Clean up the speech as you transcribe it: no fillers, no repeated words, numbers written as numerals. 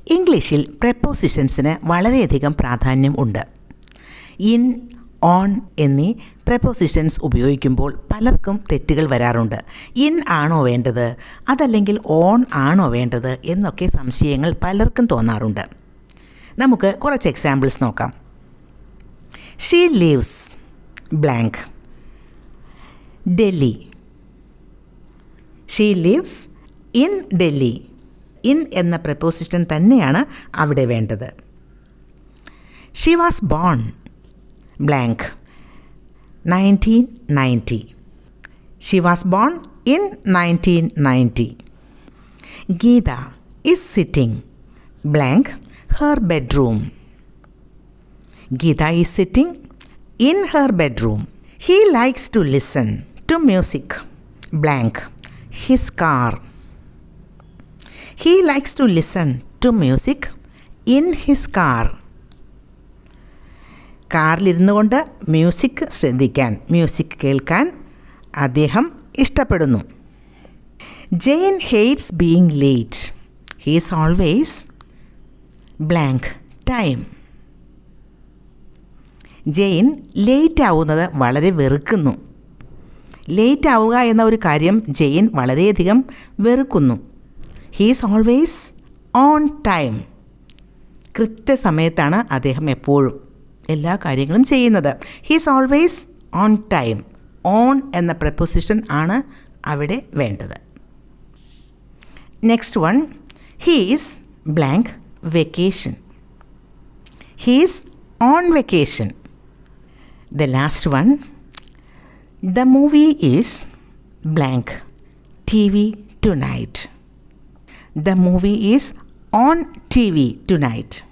ഇംഗ്ലീഷിൽ പ്രപ്പോസിഷൻസിന് വളരെയധികം പ്രാധാന്യം ഉണ്ട്. ഇൻ, ഓൺ എന്നീ പ്രപ്പോസിഷൻസ് ഉപയോഗിക്കുമ്പോൾ പലർക്കും തെറ്റുകൾ വരാറുണ്ട്. ഇൻ ആണോ വേണ്ടത്, അതല്ലെങ്കിൽ ഓൺ ആണോ വേണ്ടത് എന്നൊക്കെ സംശയങ്ങൾ പലർക്കും തോന്നാറുണ്ട്. നമുക്ക് കുറച്ച് എക്സാമ്പിൾസ് നോക്കാം. She leaves blank Delhi. She leaves in Delhi. In എന്ന പ്രപ്പോസിഷൻ തന്നെയാണ് അവിടെ വേണ്ടത്. She was born blank 1990. She was born in 1990. Geetha is sitting blank her bedroom. Geetha is sitting in her bedroom. He likes to listen to music blank his car. He likes to listen to music in his car. കാറിലിരുന്നു കൊണ്ട് music കേൾക്കാൻ അദ്ദേഹം ഇഷ്ടപ്പെടുന്നു. Jane hates being late. He is always blank time. Jane late ആവുന്നത് വളരെ വെറുക്കുന്നു. Late ആവുക എന്ന ഒരു കാര്യം ജെയിൻ വളരെയധികം വെറുക്കുന്നു. He is always on time. കൃത്യസമയത്താണ് അദ്ദേഹം എപ്പോഴും എല്ലാ കാര്യങ്ങളും ചെയ്യുന്നത്. He is always on time. On എന്ന പ്രപ്പോസിഷൻ ആണ് അവിടെ വേണ്ടത്. Next one, he is blank vacation. He is on vacation. The last one, the movie is blank TV tonight. The movie is on TV tonight.